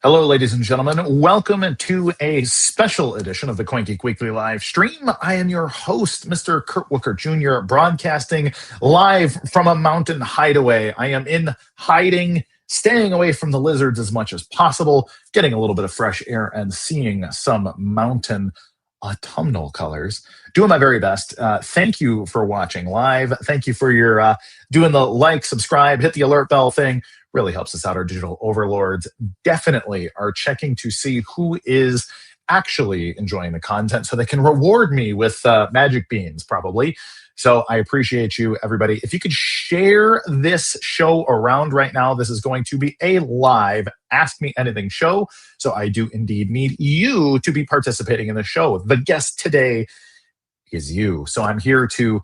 Hello, ladies and gentlemen. Welcome to a special edition of the CoinGeek Weekly live stream. I am your host, Mr. Kurt Wuckert Jr., broadcasting live from a mountain hideaway. I am in hiding, staying away from the lizards as much as possible, getting a little bit of fresh air and seeing some mountain autumnal colors. Doing my very best. Thank you for watching live. Thank you for your doing the like, subscribe, hit the alert bell thing. Really helps us out. Our digital overlords definitely are checking to see who is actually enjoying the content so they can reward me with magic beans, probably. So I appreciate you, everybody. If you could share this show around right now, this is going to be a live Ask Me Anything show. So I do indeed need you to be participating in the show. The guest today is you. So I'm here to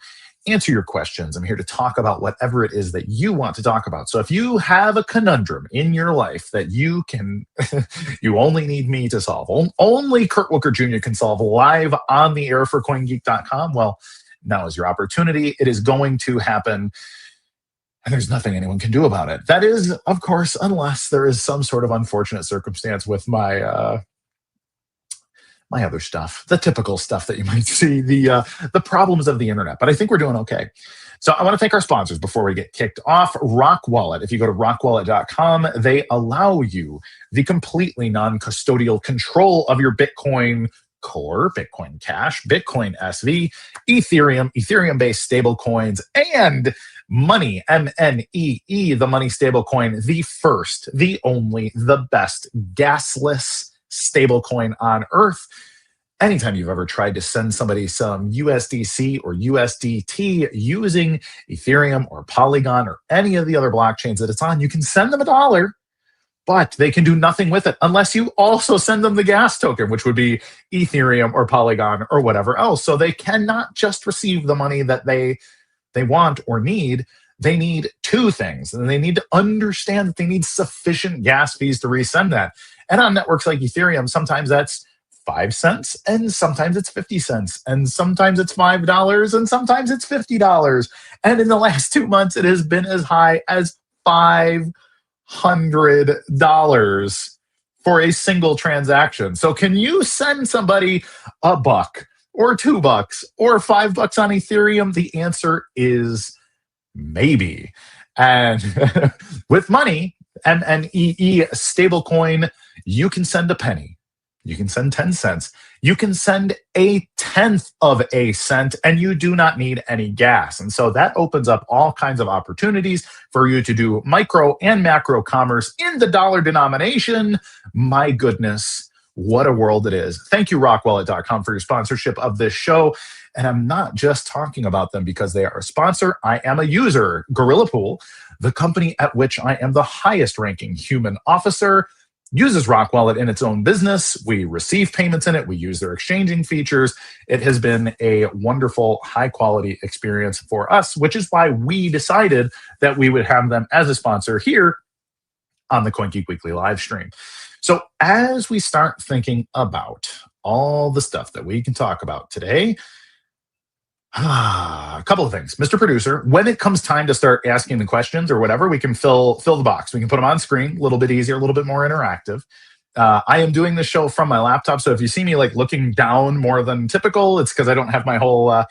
answer your questions. I'm here to talk about whatever it is that you want to talk about. So if you have a conundrum in your life that you can, you only need me to solve, only Kurt Wuckert Jr. can solve live on the air for CoinGeek.com, well, now is your opportunity. It is going to happen, and there's nothing anyone can do about it. That is, of course, unless there is some sort of unfortunate circumstance with my my other stuff, the typical stuff that you might see, the problems of the internet. But I think we're doing okay. So I want to thank our sponsors before we get kicked off. Rock Wallet. If you go to rockwallet.com, they allow you the completely non-custodial control of your Bitcoin Core, Bitcoin Cash, Bitcoin SV, Ethereum, Ethereum-based stable coins, and Money, MNEE, the money stable coin, the first, the only, the best gasless stablecoin on earth. Anytime you've ever tried to send somebody some USDC or USDT using Ethereum or Polygon or any of the other blockchains that it's on, you can send them $1, but they can do nothing with it unless you also send them the gas token, which would be Ethereum or Polygon or whatever else. So they cannot just receive the money that they want or need. They need two things, and they need to understand that they need sufficient gas fees to resend that. And on networks like Ethereum, sometimes that's 5 cents, and sometimes it's 50 cents, and sometimes it's $5, and sometimes it's $50. And in the last 2 months, it has been as high as $500 for a single transaction. So can you send somebody $1 or $2 or $5 on Ethereum? The answer is maybe. And with money, MNEE stablecoin, you can send a penny. You can send 10 cents. You can send 1/10 of a cent, and you do not need any gas. And so that opens up all kinds of opportunities for you to do micro and macro commerce in the dollar denomination. My goodness, what a world it is. Thank you, rockwallet.com, for your sponsorship of this show. And I'm not just talking about them because they are a sponsor. I am a user. Gorilla Pool, the company at which I am the highest ranking human officer, uses Rock Wallet in its own business. We receive payments in it. We use their exchanging features. It has been a wonderful, high-quality experience for us, which is why we decided that we would have them as a sponsor here on the CoinGeek Weekly live stream. So as we start thinking about all the stuff that we can talk about today, a couple of things. Mr. Producer, when it comes time to start asking the questions or whatever, we can fill the box. We can put them on screen, a little bit easier, a little bit more interactive. I am doing this show from my laptop, so if you see me like looking down more than typical, it's because I don't have my whole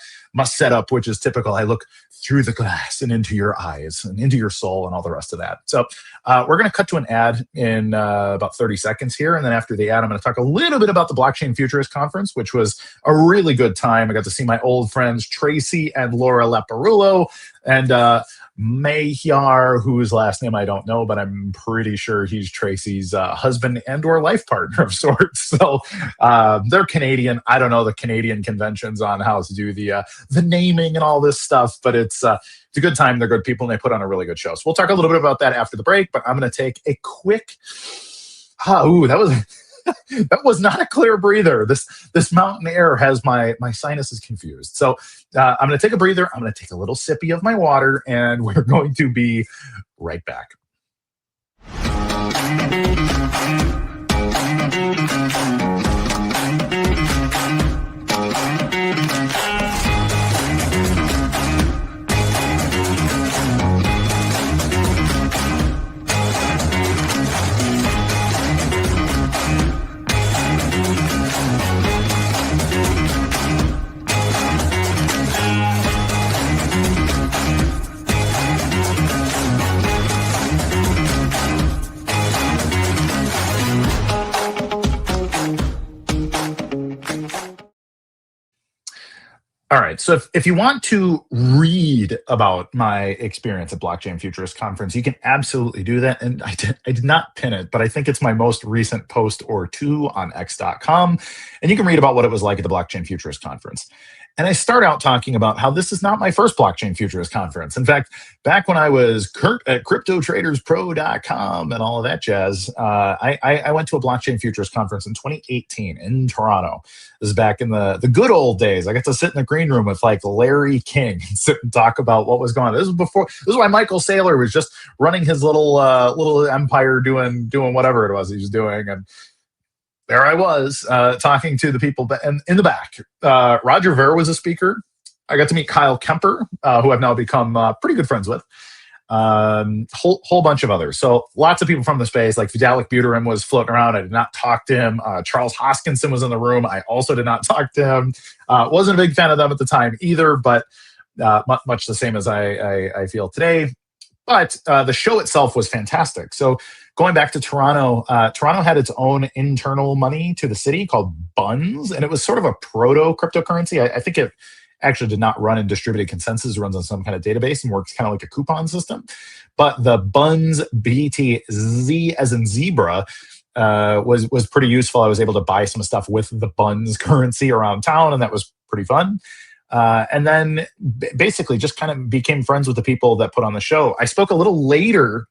setup, which is typical. I look through the glass and into your eyes and into your soul and all the rest of that. So we're going to cut to an ad in about 30 seconds here, and then after the ad, I'm going to talk a little bit about the Blockchain Futurist Conference, which was a really good time. I got to see my old friends Tracy and Laura Leparullo, and Mahyar, whose last name I don't know, but I'm pretty sure he's Tracy's husband and or life partner of sorts. So they're Canadian. I don't know the Canadian conventions on how to do the naming and all this stuff, but it's a good time. They're good people, and they put on a really good show. So we'll talk a little bit about that after the break, but I'm going to take a quick... that was not a clear breather. This mountain air has my sinuses confused. So I'm going to take a breather. I'm going to take a little sippy of my water, and we're going to be right back. All right. So if you want to read about my experience at Blockchain Futurist Conference, you can absolutely do that. And I did not pin it, but I think it's my most recent post or two on x.com. And you can read about what it was like at the Blockchain Futurist Conference. And I start out talking about how this is not my first Blockchain Futurist Conference. In fact, back when I was Kurt at CryptoTradersPro.com and all of that jazz, I went to a Blockchain Futurist Conference in 2018 in Toronto. This is back in the good old days. I got to sit in the green room with like Larry King and sit and talk about what was going on. This was why Michael Saylor was just running his little empire doing whatever it was he was doing. And there I was talking to the people in the back. Roger Ver was a speaker. I got to meet Kyle Kemper, who I've now become pretty good friends with. Whole bunch of others. So lots of people from the space, like Vitalik Buterin was floating around. I did not talk to him. Charles Hoskinson was in the room. I also did not talk to him. Wasn't a big fan of them at the time either, but much the same as I feel today. But the show itself was fantastic. So going back to Toronto, Toronto had its own internal money to the city called Buns, and it was sort of a proto cryptocurrency. I think it actually did not run in distributed consensus. It runs on some kind of database and works kind of like a coupon system. But the Buns BTZ as in zebra was pretty useful. I was able to buy some stuff with the Buns currency around town, and that was pretty fun. And then basically just kind of became friends with the people that put on the show. I spoke a little later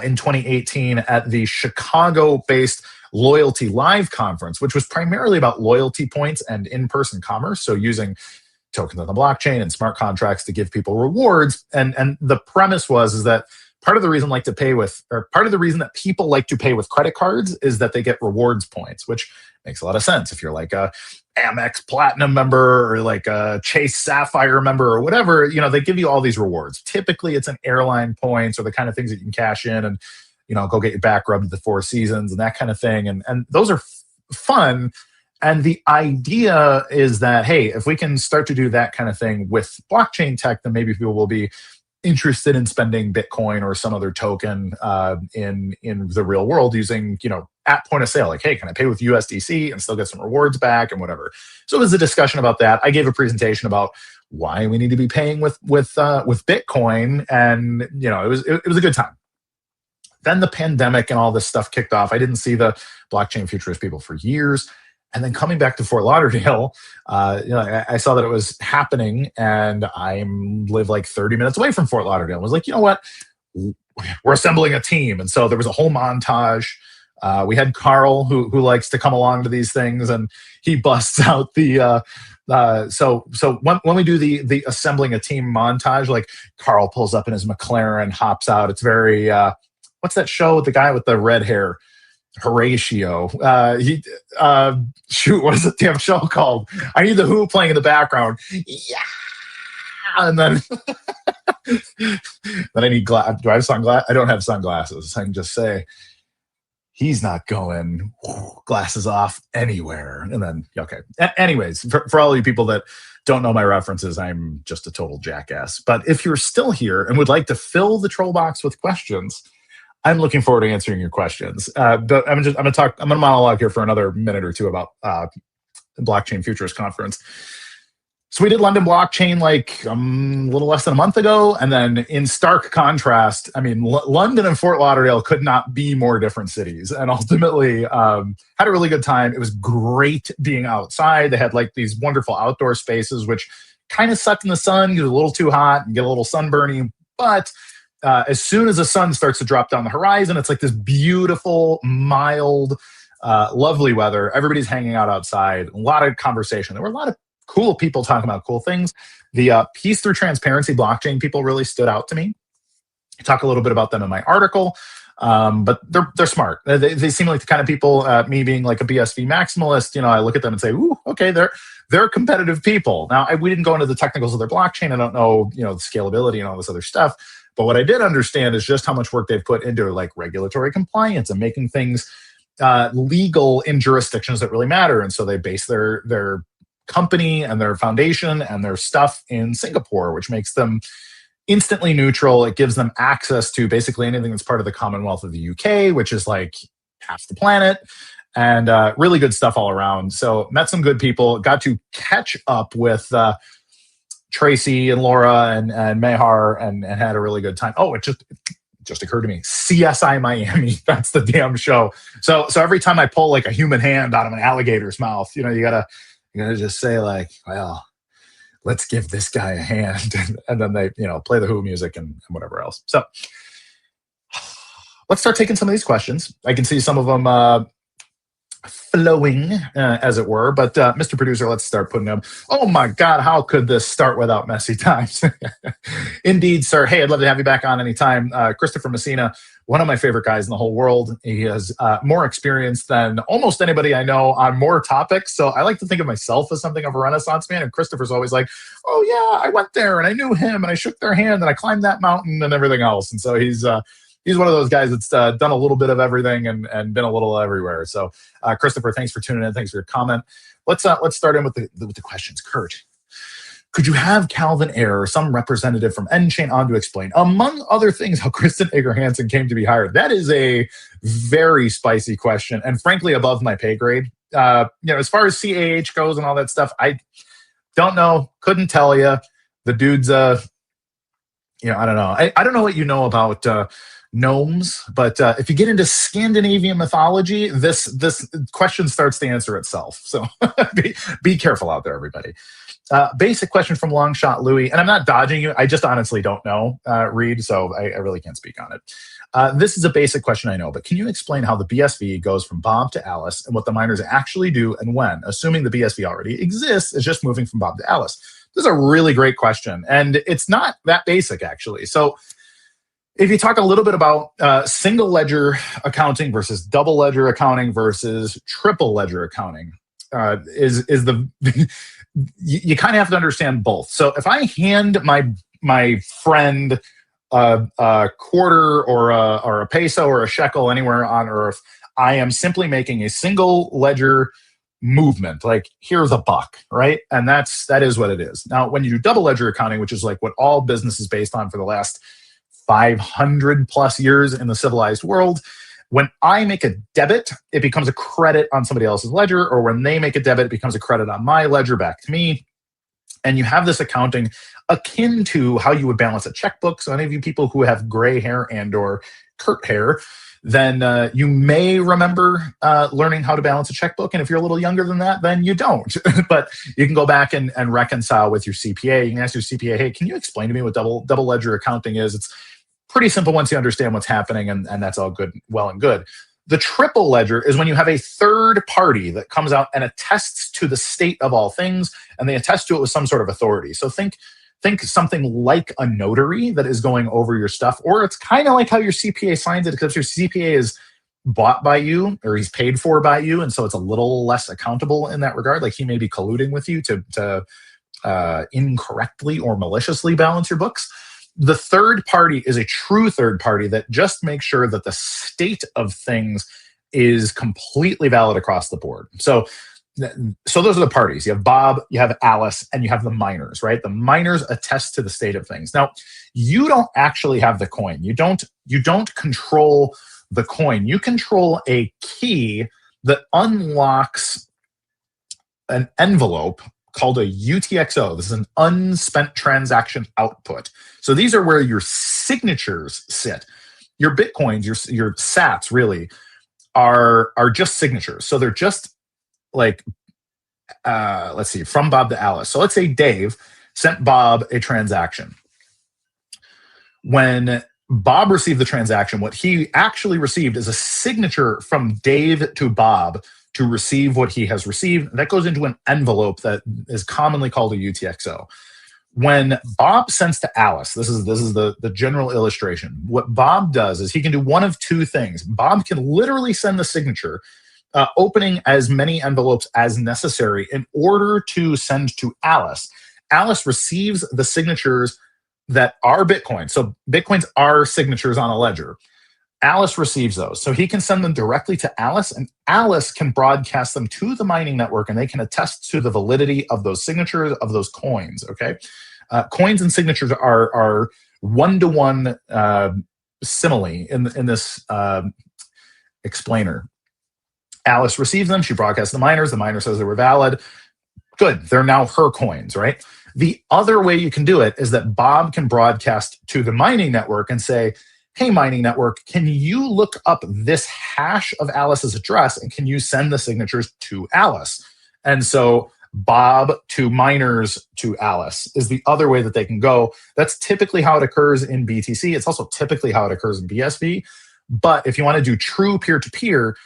in 2018 at the Chicago-based Loyalty Live conference, which was primarily about loyalty points and in-person commerce. So using tokens on the blockchain and smart contracts to give people rewards. And the premise is that part of the reason that people like to pay with credit cards is that they get rewards points, which makes a lot of sense. If you're like a Amex Platinum member or like a Chase Sapphire member or whatever, they give you all these rewards. Typically it's an airline points or the kind of things that you can cash in and, go get your back rubbed at the Four Seasons and that kind of thing. And those are fun. And the idea is that, hey, if we can start to do that kind of thing with blockchain tech, then maybe people will be interested in spending Bitcoin or some other token in the real world using, at point of sale. Like, hey, can I pay with USDC and still get some rewards back and whatever? So it was a discussion about that. I gave a presentation about why we need to be paying with Bitcoin, and it was a good time. Then the pandemic and all this stuff kicked off. I didn't see the Blockchain Futurist people for years. And then coming back to Fort Lauderdale, I saw that it was happening, and I live like 30 minutes away from Fort Lauderdale. I was like, you know what? We're assembling a team. And so there was a whole montage. We had Carl, who likes to come along to these things, and he busts out the so when we do the assembling a team montage, like Carl pulls up in his McLaren, hops out. It's very what's that show with the guy with the red hair? Horatio. What is the damn show called? I need the Who playing in the background. Yeah. And then I need do I have sunglasses? I don't have sunglasses. I can just say he's not going glasses off anywhere. And then, okay. Anyways, for all you people that don't know my references, I'm just a total jackass. But if you're still here and would like to fill the troll box with questions, I'm looking forward to answering your questions. But I'm gonna monologue here for another minute or two about the Blockchain Futurist Conference. So we did London Blockchain like a little less than a month ago, and then in stark contrast, London and Fort Lauderdale could not be more different cities. And ultimately, had a really good time. It was great being outside. They had like these wonderful outdoor spaces, which kind of sucked in the sun, get a little too hot, and get a little sunburny, but as soon as the sun starts to drop down the horizon, it's like this beautiful, mild, lovely weather. Everybody's hanging out outside. A lot of conversation. There were a lot of cool people talking about cool things. The Peace Through Transparency blockchain people really stood out to me. I talk a little bit about them in my article, but they're smart. They seem like the kind of people, me being like a BSV maximalist, I look at them and say, ooh, okay, they're competitive people. Now, we didn't go into the technicals of their blockchain. I don't know, the scalability and all this other stuff. But what I did understand is just how much work they've put into like regulatory compliance and making things legal in jurisdictions that really matter. And so they base their company and their foundation and their stuff in Singapore, which makes them instantly neutral. It gives them access to basically anything that's part of the Commonwealth of the UK, which is like half the planet. and really good stuff all around. So met some good people, got to catch up with Tracy and Laura and Mehar, and had a really good time. Oh, it just occurred to me, CSI Miami. That's the damn show. So every time I pull like a human hand out of an alligator's mouth, you gotta just say like, well, let's give this guy a hand, and then they play the Who music and whatever else. So let's start taking some of these questions. I can see some of them flowing, as it were. But Mr. Producer, let's start putting them. Oh my God, how could this start without messy times? Indeed, sir. Hey, I'd love to have you back on anytime. Christopher Messina, one of my favorite guys in the whole world. He has more experience than almost anybody I know on more topics. So I like to think of myself as something of a Renaissance man. And Christopher's always like, oh yeah, I went there and I knew him and I shook their hand and I climbed that mountain and everything else. And so he's one of those guys that's done a little bit of everything and been a little everywhere. So, Christopher, thanks for tuning in. Thanks for your comment. Let's start in with the questions. Kurt, could you have Calvin Ayre or some representative from N-Chain on to explain, among other things, how Kristen Ager-Hansen came to be hired? That is a very spicy question, and frankly, above my pay grade. As far as CAH goes and all that stuff, I don't know. Couldn't tell you. The dude's, I don't know. I don't know what you know about gnomes, but if you get into Scandinavian mythology, this question starts to answer itself. So be careful out there, everybody. Basic question from Longshot Louis, and I'm not dodging you. I just honestly don't know, Reed, so I really can't speak on it. This is a basic question I know, but can you explain how the BSV goes from Bob to Alice and what the miners actually do and when, assuming the BSV already exists, is just moving from Bob to Alice? This is a really great question, and it's not that basic, actually. So if you talk a little bit about single ledger accounting versus double ledger accounting versus triple ledger accounting, you kind of have to understand both. So if I hand my friend a quarter or a peso or a shekel anywhere on earth, I am simply making a single ledger movement. Like, here's a buck, right? And that is what it is. Now, when you do double ledger accounting, which is like what all business is based on for the last 500 plus years in the civilized world, when I make a debit, it becomes a credit on somebody else's ledger, or when they make a debit, it becomes a credit on my ledger back to me. And you have this accounting akin to how you would balance a checkbook. So any of you people who have gray hair and or Kurt hair, then you may remember learning how to balance a checkbook. And if you're a little younger than that, then you don't. But you can go back and reconcile with your CPA. You can ask your CPA, hey, can you explain to me what double ledger accounting is? It's pretty simple once you understand what's happening, and that's all good, well and good. The triple ledger is when you have a third party that comes out and attests to the state of all things, and they attest to it with some sort of authority. So think something like a notary that is going over your stuff, or it's kind of like how your CPA signs it, except your CPA is bought by you or he's paid for by you, and so it's a little less accountable in that regard. Like he may be colluding with you to incorrectly or maliciously balance your books. The third party is a true third party that just makes sure that the state of things is completely valid across the board. So those are the parties. You have Bob, you have Alice, and you have the miners, right? The miners attest to the state of things. Now, you don't actually have the coin. You don't control the coin. You control a key that unlocks an envelope called a UTXO. This is an unspent transaction output. So these are where your signatures sit. Your Bitcoins, your sats really are just signatures. So they're just like, let's see, from Bob to Alice. So let's say Dave sent Bob a transaction. When Bob received the transaction, what he actually received is a signature from Dave to Bob to receive what he has received. That goes into an envelope that is commonly called a UTXO. When Bob sends to Alice, this is the general illustration. What Bob does is he can do one of two things. Bob can literally send the signature, opening as many envelopes as necessary in order to send to Alice. Alice receives the signatures that are Bitcoin. So Bitcoins are signatures on a ledger. Alice receives those. So he can send them directly to Alice, and Alice can broadcast them to the mining network, and they can attest to the validity of those signatures, of those coins, okay? Coins and signatures are one-to-one simile in this explainer. Alice receives them. She broadcasts to the miners. The miner says they were valid. Good. They're now her coins, right? The other way you can do it is that Bob can broadcast to the mining network and say, hey, mining network, can you look up this hash of Alice's address and can you send the signatures to Alice? And so Bob to miners to Alice is the other way that they can go. That's typically how it occurs in BTC. It's also typically how it occurs in BSV. But if you want to do true peer-to-peer,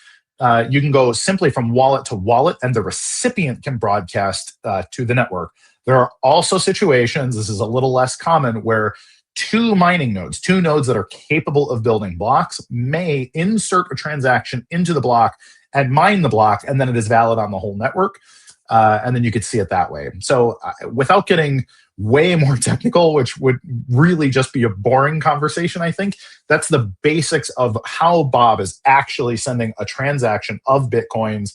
you can go simply from wallet to wallet, and the recipient can broadcast to the network. There are also situations, this is a little less common, where two mining nodes, two nodes that are capable of building blocks, may insert a transaction into the block and mine the block, and then it is valid on the whole network. And then you could see it that way. So without getting way more technical, which would really just be a boring conversation, I think, that's the basics of how Bob is actually sending a transaction of Bitcoins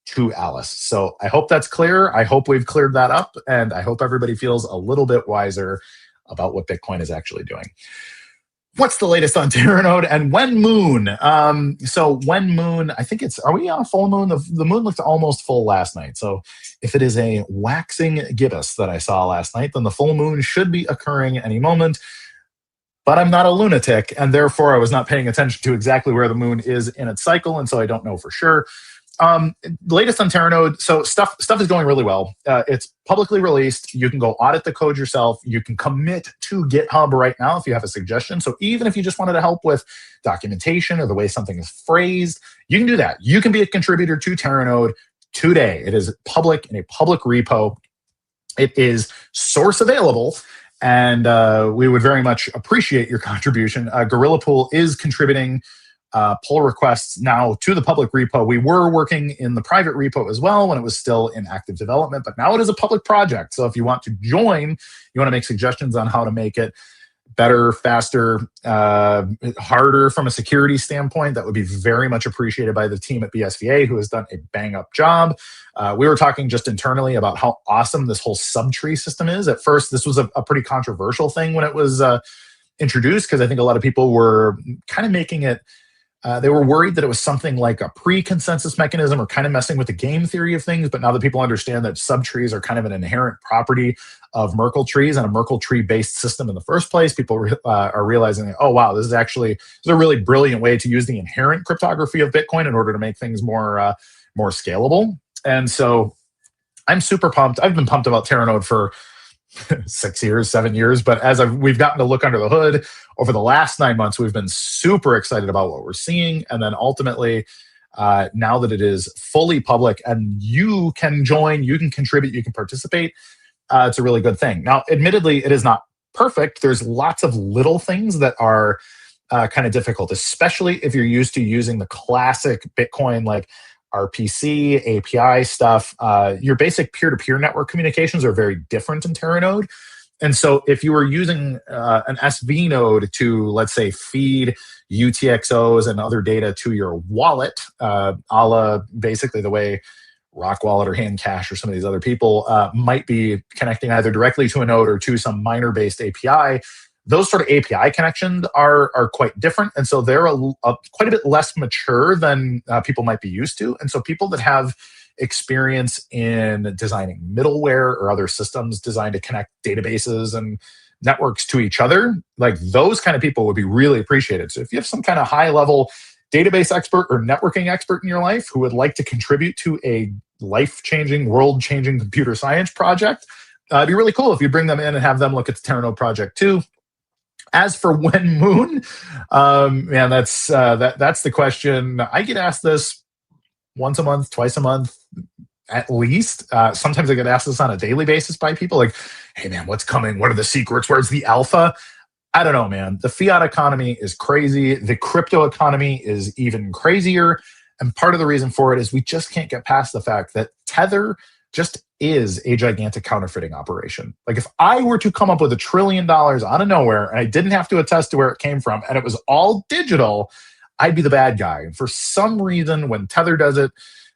to Alice. So I hope that's clear. I hope we've cleared that up, and I hope everybody feels a little bit wiser about what Bitcoin is actually doing. What's the latest on Terranode and When Moon? So When Moon, I think are we on a full moon? The moon looked almost full last night. So if it is a waxing gibbous that I saw last night, then the full moon should be occurring any moment. But I'm not a lunatic, and therefore I was not paying attention to exactly where the moon is in its cycle, and so I don't know for sure. Latest on Terranode, so stuff is going really well. It's publicly released. You can go audit the code yourself. You can commit to GitHub right now if you have a suggestion. So even if you just wanted to help with documentation or the way something is phrased, you can do that. You can be a contributor to Terranode today. It is public in a public repo. It is source available, and we would very much appreciate your contribution. Gorilla Pool is contributing pull requests now to the public repo. We were working in the private repo as well when it was still in active development, but now it is a public project. So if you want to join, you want to make suggestions on how to make it better, faster, harder from a security standpoint, that would be very much appreciated by the team at BSVA, who has done a bang-up job. We were talking just internally about how awesome this whole subtree system is. At first, this was a pretty controversial thing when it was introduced, because I think a lot of people were kind of making it they were worried that it was something like a pre-consensus mechanism or kind of messing with the game theory of things. But now that people understand that subtrees are kind of an inherent property of Merkle trees and a Merkle tree-based system in the first place, people are realizing that, oh, wow, this is a really brilliant way to use the inherent cryptography of Bitcoin in order to make things more scalable. And so I'm super pumped. I've been pumped about Terranode for 6 years, 7 years. But as we've gotten to look under the hood over the last 9 months, we've been super excited about what we're seeing. And then ultimately, now that it is fully public and you can join, you can contribute, you can participate, it's a really good thing. Now, admittedly, it is not perfect. There's lots of little things that are kind of difficult, especially if you're used to using the classic Bitcoin, like RPC, API stuff. Your basic peer-to-peer network communications are very different in Terranode. And so if you were using an SV node to, let's say, feed UTXOs and other data to your wallet, a la basically the way Rock Wallet or Handcash or some of these other people might be connecting either directly to a node or to some miner-based API, those sort of API connections are quite different. And so they're quite a bit less mature than people might be used to. And so people that have experience in designing middleware or other systems designed to connect databases and networks to each other, like those kind of people would be really appreciated. So if you have some kind of high-level database expert or networking expert in your life who would like to contribute to a life-changing, world-changing computer science project, it'd be really cool if you bring them in and have them look at the Terranode project too. As for When Moon, man, that's the question. I get asked this once a month, twice a month, at least. Sometimes I get asked this on a daily basis by people like, hey, man, what's coming? What are the secrets? Where's the alpha? I don't know, man. The fiat economy is crazy. The crypto economy is even crazier. And part of the reason for it is we just can't get past the fact that Tether just is a gigantic counterfeiting operation. Like if I were to come up with $1 trillion out of nowhere and I didn't have to attest to where it came from and it was all digital, I'd be the bad guy. And for some reason, when Tether does it,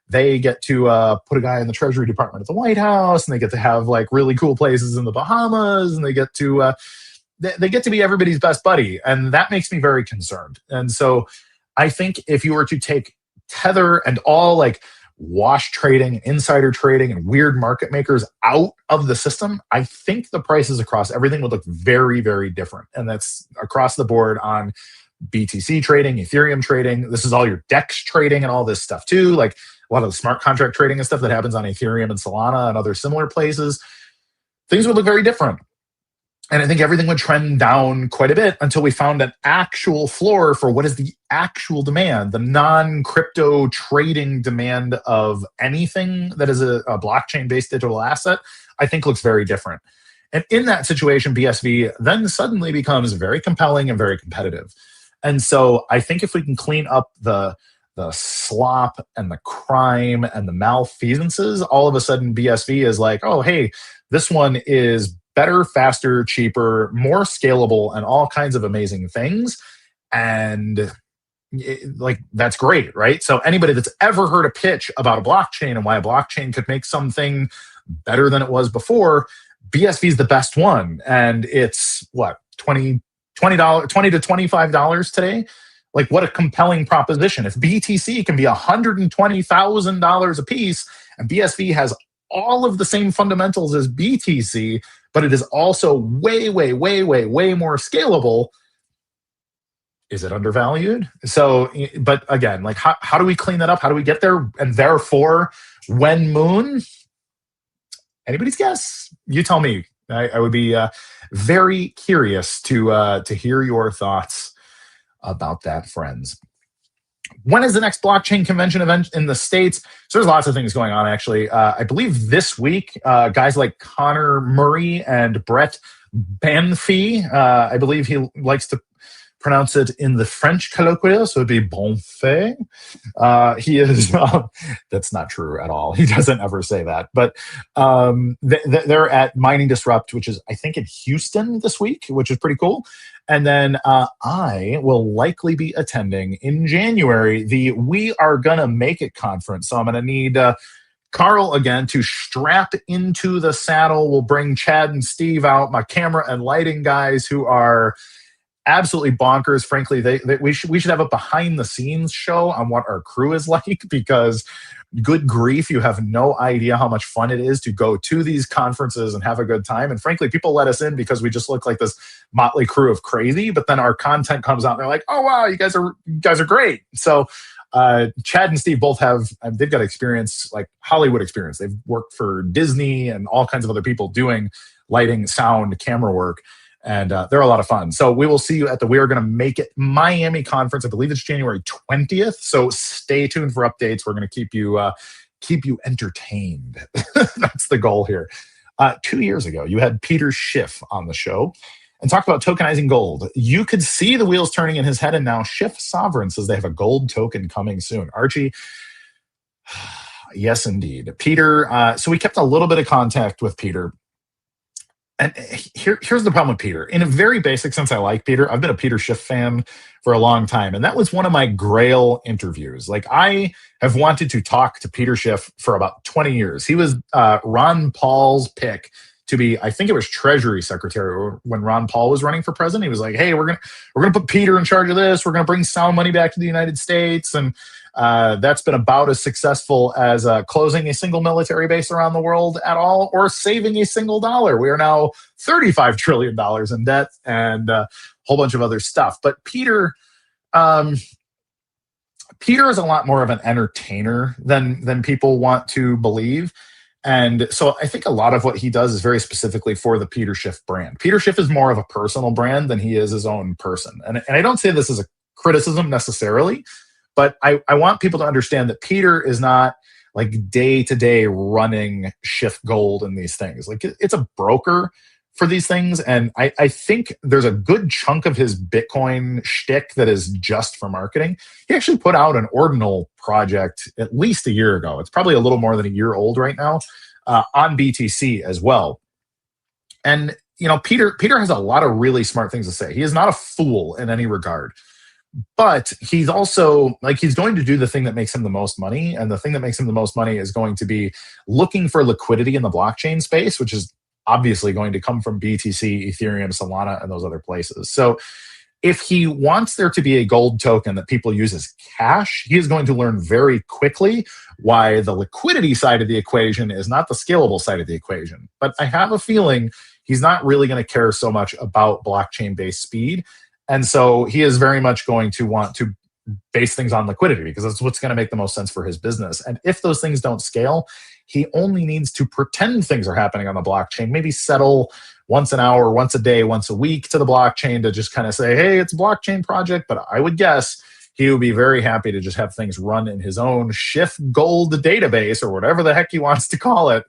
they get to put a guy in the Treasury Department at the White House, and they get to have like really cool places in the Bahamas, and they get to be everybody's best buddy. And that makes me very concerned. And so I think if you were to take Tether and all like wash trading, insider trading, and weird market makers out of the system, I think the prices across everything would look very, very different. And that's across the board on BTC trading, Ethereum trading. This is all your DEX trading and all this stuff too. Like a lot of the smart contract trading and stuff that happens on Ethereum and Solana and other similar places. Things would look very different. And I think everything would trend down quite a bit until we found an actual floor for what is the actual demand, the non-crypto trading demand of anything that is a blockchain-based digital asset, I think looks very different. And in that situation, BSV then suddenly becomes very compelling and very competitive. And so I think if we can clean up the slop and the crime and the malfeasances, all of a sudden BSV is like, oh, hey, this one is better, faster, cheaper, more scalable, and all kinds of amazing things. And like, that's great, right? So anybody that's ever heard a pitch about a blockchain and why a blockchain could make something better than it was before, BSV is the best one. And it's what, $20 to $25 today? Like, what a compelling proposition. If BTC can be $120,000 a piece and BSV has all of the same fundamentals as BTC, but it is also way, way, way, way, way more scalable, is it undervalued? So, but again, like how do we clean that up? How do we get there? And therefore, when moon? Anybody's guess? You tell me. I would be very curious to hear your thoughts about that, friends. When is the next blockchain convention event in the States? So there's lots of things going on, actually. I believe this week, guys like Connor Murray and Brett Banfi, I believe he likes to pronounce it in the French colloquial, so it'd be Bonfait. He is, that's not true at all. He doesn't ever say that. But they're at Mining Disrupt, which is, I think, in Houston this week, which is pretty cool. And then I will likely be attending in January the We Are Gonna Make It conference. So I'm going to need Carl again to strap into the saddle. We'll bring Chad and Steve out, my camera and lighting guys who are absolutely bonkers. Frankly, we should have a behind the scenes show on what our crew is like, because good grief, you have no idea how much fun it is to go to these conferences and have a good time. And frankly, people let us in because we just look like this motley crew of crazy, but then our content comes out and they're like, oh wow, you guys are great. So Chad and Steve both have, they've got experience, like Hollywood experience. They've worked for Disney and all kinds of other people doing lighting, sound, camera work. And they're a lot of fun. So we will see you at the We Are Gonna Make It Miami conference. I believe it's January 20th. So stay tuned for updates. We're going to keep you entertained. That's the goal here. 2 years ago, you had Peter Schiff on the show and talked about tokenizing gold. You could see the wheels turning in his head, and now Schiff Sovereign says they have a gold token coming soon. Archie, yes, indeed. Peter, so we kept a little bit of contact with Peter. And here's the problem with Peter. In a very basic sense, I like Peter. I've been a Peter Schiff fan for a long time. And that was one of my grail interviews. Like, I have wanted to talk to Peter Schiff for about 20 years. He was Ron Paul's pick to be, I think it was Treasury Secretary when Ron Paul was running for president. He was like, hey, we're gonna put Peter in charge of this. We're gonna bring sound money back to the United States. And that's been about as successful as closing a single military base around the world at all, or saving a single dollar. We are now $35 trillion in debt and a whole bunch of other stuff. But Peter is a lot more of an entertainer than people want to believe. And so I think a lot of what he does is very specifically for the Peter Schiff brand. Peter Schiff is more of a personal brand than he is his own person. And I don't say this as a criticism necessarily, but I want people to understand that Peter is not like day-to-day running Schiff Gold and these things. Like, it's a broker for these things. And I think there's a good chunk of his Bitcoin shtick that is just for marketing. He actually put out an ordinal project at least a year ago. It's probably a little more than a year old right now, on BTC as well. And, you know, Peter has a lot of really smart things to say. He is not a fool in any regard. But he's also, like, he's going to do the thing that makes him the most money. And the thing that makes him the most money is going to be looking for liquidity in the blockchain space, which is obviously going to come from BTC, Ethereum, Solana, and those other places. So If he wants there to be a gold token that people use as cash, he is going to learn very quickly why the liquidity side of the equation is not the scalable side of the equation. But I have a feeling he's not really going to care so much about blockchain-based speed. And so he is very much going to want to base things on liquidity because that's what's going to make the most sense for his business. And if those things don't scale, he only needs to pretend things are happening on the blockchain, maybe settle once an hour, once a day, once a week to the blockchain to just kind of say, hey, it's a blockchain project. But I would guess he would be very happy to just have things run in his own Shift Gold database or whatever the heck he wants to call it.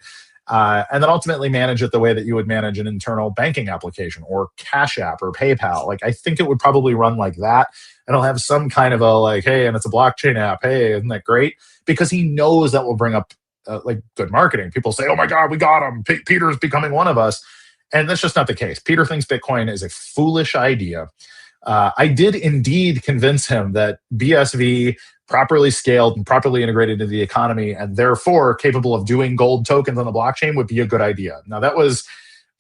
And then ultimately manage it the way that you would manage an internal banking application or Cash App or PayPal. Like, I think it would probably run like that. And it'll have some kind of a like, hey, and it's a blockchain app. Hey, isn't that great? Because he knows that will bring up like good marketing. People say, oh my God, we got him. Peter's becoming one of us. And that's just not the case. Peter thinks Bitcoin is a foolish idea. I did indeed convince him that BSV, properly scaled and properly integrated into the economy and therefore capable of doing gold tokens on the blockchain would be a good idea. Now, that was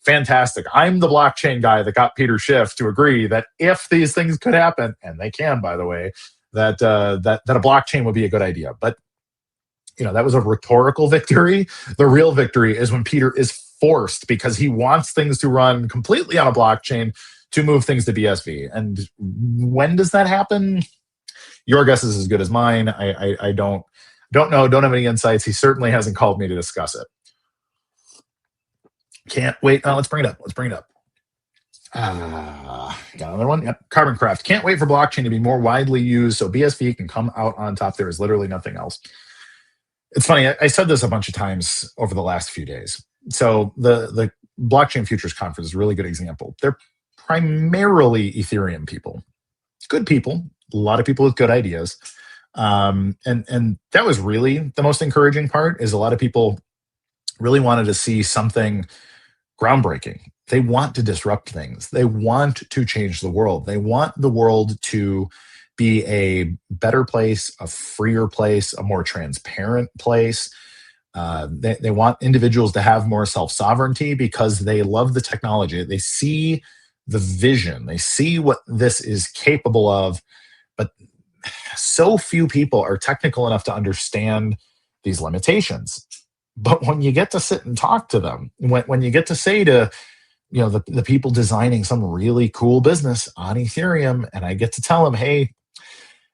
fantastic. I'm the blockchain guy that got Peter Schiff to agree that if these things could happen, and they can, by the way, that a blockchain would be a good idea. But that was a rhetorical victory. The real victory is when Peter is forced, because he wants things to run completely on a blockchain, to move things to BSV. And when does that happen? Your guess is as good as mine. I don't know, don't have any insights. He certainly hasn't called me to discuss it. Can't wait. Let's bring it up. Got another one. Yep. Carbon Craft. Can't wait for blockchain to be more widely used so BSV can come out on top. There is literally nothing else. It's funny. I said this a bunch of times over the last few days. So the Blockchain Futurist Conference is a really good example. They're primarily Ethereum people. Good people. A lot of people with good ideas. And that was really the most encouraging part, is a lot of people really wanted to see something groundbreaking. They want to disrupt things. They want to change the world. They want the world to be a better place, a freer place, a more transparent place. They want individuals to have more self-sovereignty because they love the technology. They see the vision. They see what this is capable of. But so few people are technical enough to understand these limitations. But when you get to sit and talk to them, when you get to say to the people designing some really cool business on Ethereum, and I get to tell them, hey,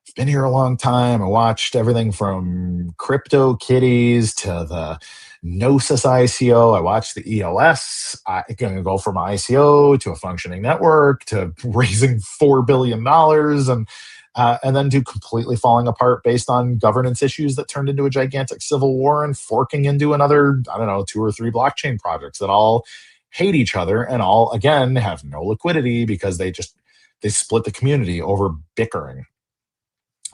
I've been here a long time. I watched everything from Crypto Kitties to the Gnosis ICO. I watched the EOS. I'm going to go from ICO to a functioning network to raising $4 billion and then to completely falling apart based on governance issues that turned into a gigantic civil war and forking into another, 2 or 3 blockchain projects that all hate each other and all, again, have no liquidity because they split the community over bickering.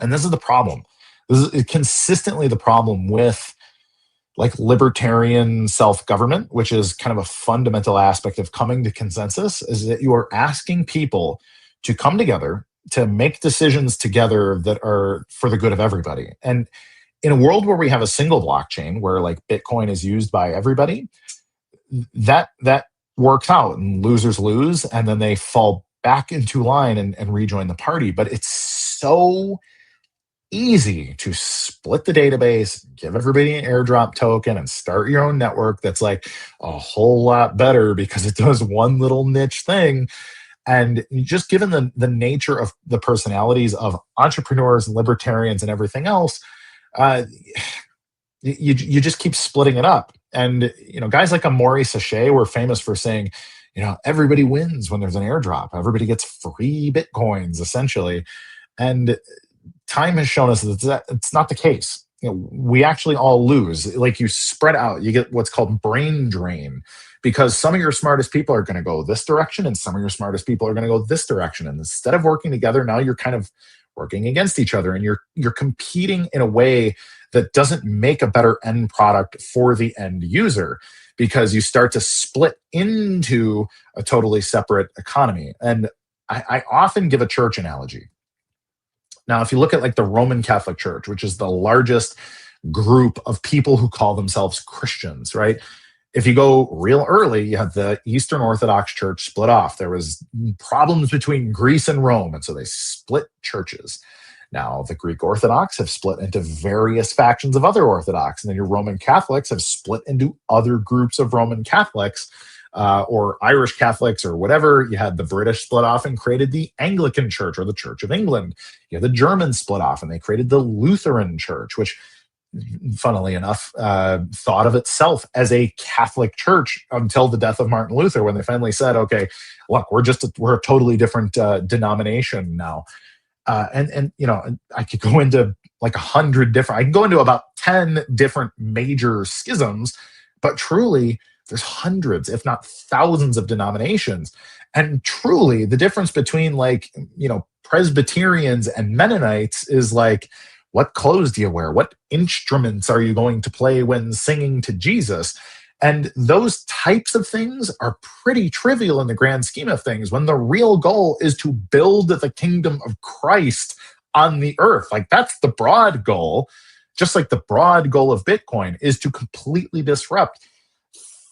And this is the problem. This is consistently the problem with like libertarian self-government, which is kind of a fundamental aspect of coming to consensus, is that you are asking people to come together to make decisions together that are for the good of everybody. And in a world where we have a single blockchain, where like Bitcoin is used by everybody, that works out and losers lose, and then they fall back into line and rejoin the party. But it's so easy to split the database, give everybody an airdrop token, and start your own network that's like a whole lot better because it does one little niche thing. And just given the nature of the personalities of entrepreneurs and libertarians and everything else, you just keep splitting it up. And guys like Amaury Sachet were famous for saying, everybody wins when there's an airdrop. Everybody gets free Bitcoins, essentially. And time has shown us that it's not the case. We actually all lose. Like, you spread out, you get what's called brain drain, because some of your smartest people are going to go this direction and some of your smartest people are going to go this direction. And instead of working together, now you're kind of working against each other, and you're competing in a way that doesn't make a better end product for the end user, because you start to split into a totally separate economy. And I often give a church analogy. Now, if you look at like the Roman Catholic Church, which is the largest group of people who call themselves Christians, right? If you go real early, you had the Eastern Orthodox Church split off. There was problems between Greece and Rome, and so they split churches. Now, the Greek Orthodox have split into various factions of other Orthodox, and then your Roman Catholics have split into other groups of Roman Catholics, or Irish Catholics, or whatever. You had the British split off and created the Anglican Church, or the Church of England. You had the Germans split off, and they created the Lutheran Church, which, funnily enough, thought of itself as a Catholic church until the death of Martin Luther, when they finally said, okay, look, we're a totally different denomination now. And I could go into like 100 different, I can go into about 10 different major schisms, but truly there's hundreds, if not thousands of denominations. And truly the difference between Presbyterians and Mennonites is like, what clothes do you wear? What instruments are you going to play when singing to Jesus? And those types of things are pretty trivial in the grand scheme of things, when the real goal is to build the kingdom of Christ on the earth. Like, that's the broad goal. Just like the broad goal of Bitcoin is to completely disrupt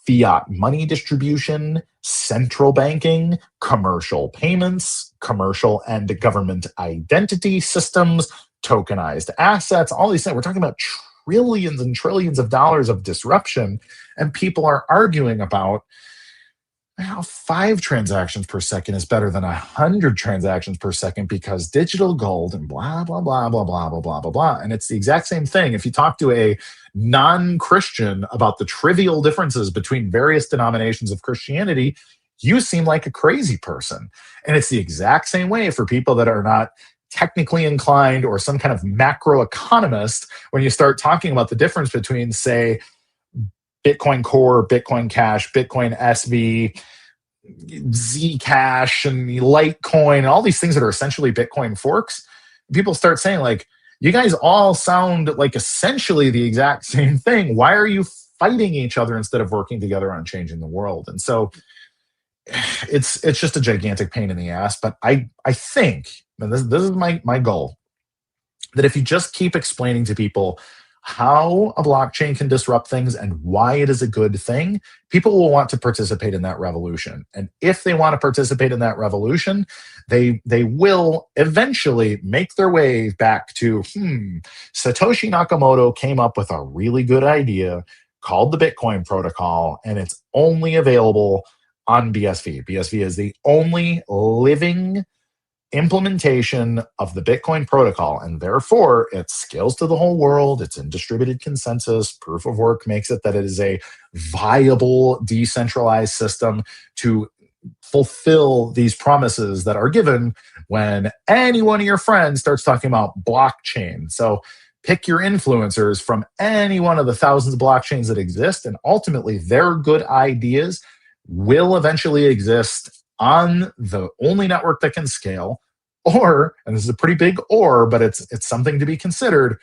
fiat money distribution, central banking, commercial payments, commercial and government identity systems, tokenized assets, all these things. We're talking about trillions and trillions of dollars of disruption, and people are arguing about how 5 transactions per second is better than 100 transactions per second because digital gold and blah, blah, blah, blah, blah, blah, blah, blah, blah. And it's the exact same thing. If you talk to a non-Christian about the trivial differences between various denominations of Christianity, you seem like a crazy person. And it's the exact same way for people that are not technically inclined or some kind of macroeconomist when you start talking about the difference between, say, Bitcoin Core, Bitcoin Cash, Bitcoin SV, Zcash, and Litecoin, and all these things that are essentially Bitcoin forks. People start saying, like, you guys all sound like essentially the exact same thing. Why are you fighting each other instead of working together on changing the world? And so it's just a gigantic pain in the ass. But I think, and this is my goal, that if you just keep explaining to people how a blockchain can disrupt things and why it is a good thing, people will want to participate in that revolution. And if they want to participate in that revolution, they will eventually make their way back to, Satoshi Nakamoto came up with a really good idea called the Bitcoin protocol, and it's only available on BSV. BSV is the only living implementation of the Bitcoin protocol, and therefore it scales to the whole world. It's in distributed consensus. Proof of work makes it that it is a viable decentralized system to fulfill these promises that are given when any one of your friends starts talking about blockchain. So pick your influencers from any one of the thousands of blockchains that exist, and ultimately their good ideas will eventually exist on the only network that can scale, or, and this is a pretty big or, but it's something to be considered,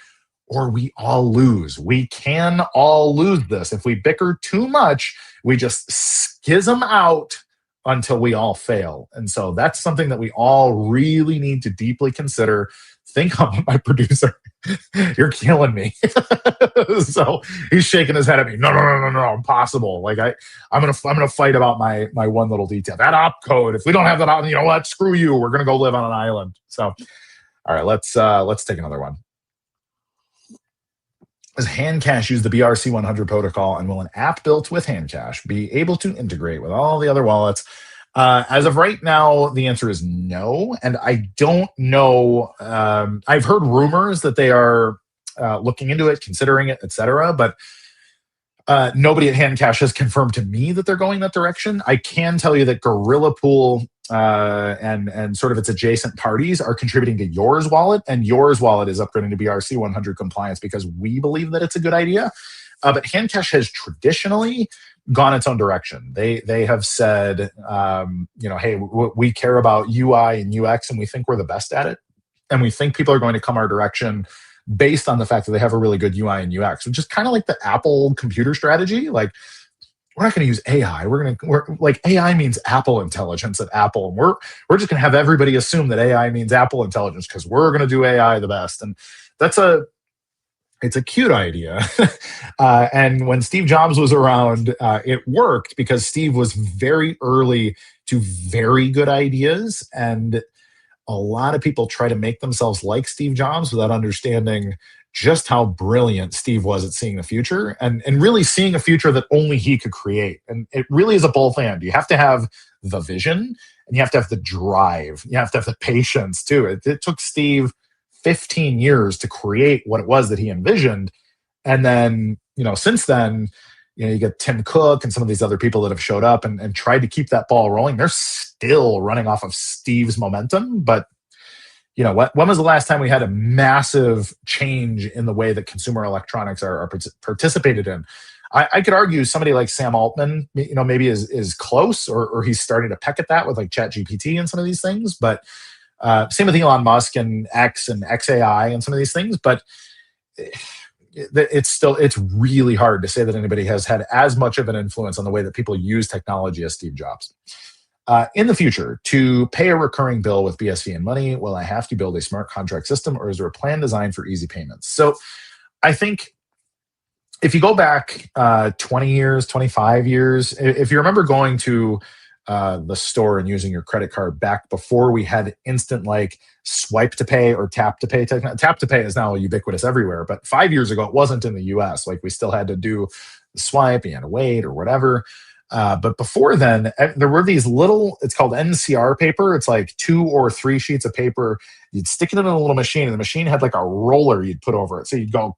or we all lose. We can all lose this. If we bicker too much, we just schism out until we all fail. And so that's something that we all really need to deeply consider. Think of my producer. You're killing me. So he's shaking his head at me. No, impossible. Like I'm gonna fight about my one little detail. That opcode. If we don't have that op, you know what? Screw you. We're gonna go live on an island. So, all right, let's take another one. Does Handcash use the BRC100 protocol, and will an app built with Handcash be able to integrate with all the other wallets? As of right now, the answer is no, and I don't know. I've heard rumors that they are looking into it, considering it, etc., but nobody at Handcash has confirmed to me that they're going that direction. I can tell you that Gorilla Pool and sort of its adjacent parties are contributing to Yours Wallet, and Yours Wallet is upgrading to BRC100 compliance because we believe that it's a good idea. But Handcash has traditionally gone its own direction. They have said, hey, we care about UI and UX, and we think we're the best at it, and we think people are going to come our direction based on the fact that they have a really good UI and UX, which is kind of like the Apple computer strategy. Like, we're not going to use AI. We're like, AI means Apple intelligence at Apple, and we're just going to have everybody assume that AI means Apple intelligence because we're going to do AI the best. And that's It's a cute idea. And when Steve Jobs was around, it worked because Steve was very early to very good ideas. And a lot of people try to make themselves like Steve Jobs without understanding just how brilliant Steve was at seeing the future and really seeing a future that only he could create. And it really is a both and. You have to have the vision and you have to have the drive. You have to have the patience too. It took Steve 15 years to create what it was that he envisioned. And then, since then, you get Tim Cook and some of these other people that have showed up and tried to keep that ball rolling. They're still running off of Steve's momentum. But, when was the last time we had a massive change in the way that consumer electronics are participated in? I could argue somebody like Sam Altman, maybe is close or he's starting to peck at that with like ChatGPT and some of these things. But same with Elon Musk and X and XAI and some of these things. But it's really hard to say that anybody has had as much of an influence on the way that people use technology as Steve Jobs. In the future, to pay a recurring bill with BSV and money, will I have to build a smart contract system or is there a plan designed for easy payments? So I think if you go back 20 years, 25 years, if you remember going to the store and using your credit card back before we had instant like swipe to pay or tap to pay technology. Tap to pay is now ubiquitous everywhere, but 5 years ago it wasn't in the US. Like we still had to do the swipe, you had to wait or whatever. But before then, there were these little, it's called NCR paper. It's like 2 or 3 sheets of paper. You'd stick it in a little machine and the machine had like a roller you'd put over it. So you'd go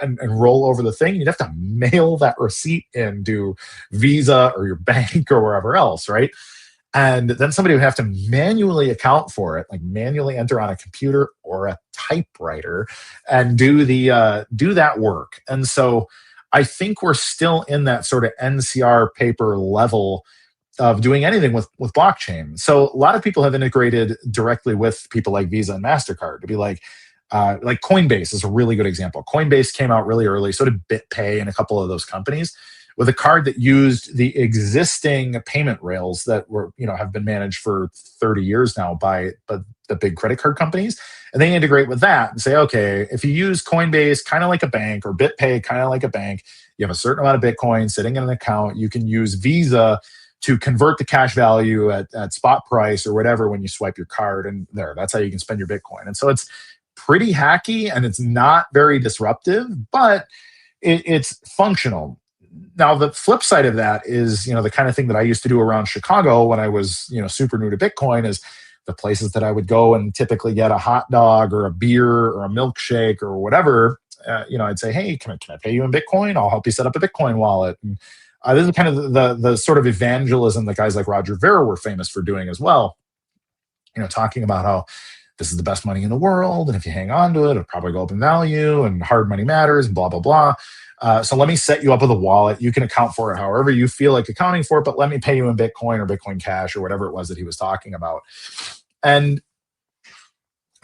and roll over the thing. You'd have to mail that receipt into Visa or your bank or wherever else, right? And then somebody would have to manually account for it, like manually enter on a computer or a typewriter and do that work. And so I think we're still in that sort of NCR paper level of doing anything with blockchain. So a lot of people have integrated directly with people like Visa and MasterCard to be like Coinbase is a really good example. Coinbase came out really early, so did BitPay and a couple of those companies with a card that used the existing payment rails that were, have been managed for 30 years now by the big credit card companies. And they integrate with that and say, okay, if you use Coinbase kind of like a bank or BitPay kind of like a bank, you have a certain amount of Bitcoin sitting in an account, you can use Visa to convert the cash value at spot price or whatever when you swipe your card, and that's how you can spend your Bitcoin. And so it's pretty hacky and it's not very disruptive, but it's functional. Now, the flip side of that is, the kind of thing that I used to do around Chicago when I was, super new to Bitcoin is the places that I would go and typically get a hot dog or a beer or a milkshake or whatever. I'd say, hey, can I pay you in Bitcoin? I'll help you set up a Bitcoin wallet. And this is kind of the sort of evangelism that guys like Roger Ver were famous for doing as well. Talking about how this is the best money in the world, and if you hang on to it, it'll probably go up in value, and hard money matters, and blah, blah, blah. So let me set you up with a wallet. You can account for it however you feel like accounting for it, but let me pay you in Bitcoin or Bitcoin Cash or whatever it was that he was talking about. And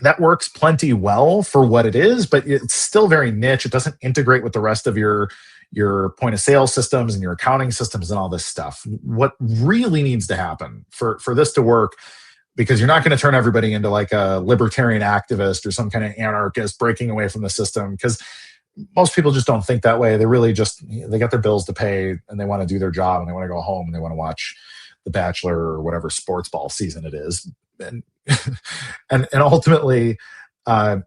that works plenty well for what it is, but it's still very niche. It doesn't integrate with the rest of your point of sale systems and your accounting systems and all this stuff. What really needs to happen for this to work, because you're not going to turn everybody into like a libertarian activist or some kind of anarchist breaking away from the system, because most people just don't think that way. They really they got their bills to pay and they want to do their job and they want to go home and they want to watch The Bachelor or whatever sports ball season it is. And and ultimately,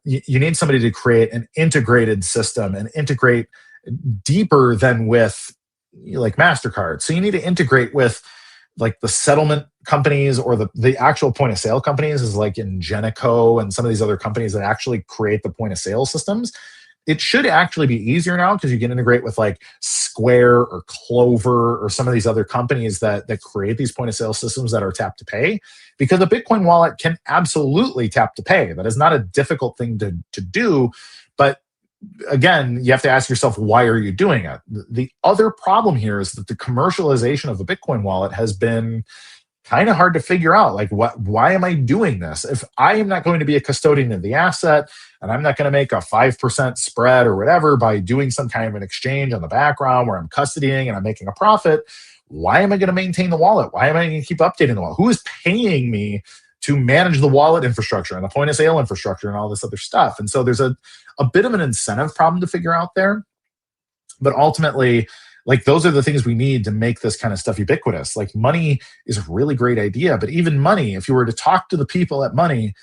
you need somebody to create an integrated system and integrate deeper than with like MasterCard. So you need to integrate with like the settlement companies or the actual point of sale companies, is like Ingenico and some of these other companies that actually create the point of sale systems. It should actually be easier now because you can integrate with like Square or Clover or some of these other companies that create these point of sale systems that are tap to pay, because a Bitcoin wallet can absolutely tap to pay. That is not a difficult thing to do. But again, you have to ask yourself, why are you doing it? The other problem here is that the commercialization of a Bitcoin wallet has been kind of hard to figure out. Like, why am I doing this? If I am not going to be a custodian of the asset and I'm not going to make a 5% spread or whatever by doing some kind of an exchange on the background where I'm custodying and I'm making a profit, why am I going to maintain the wallet? Why am I going to keep updating the wallet? Who is paying me to manage the wallet infrastructure and the point of sale infrastructure and all this other stuff. And so there's a bit of an incentive problem to figure out there. But ultimately, like, those are the things we need to make this kind of stuff ubiquitous. Like, money is a really great idea, but even money, if you were to talk to the people at money,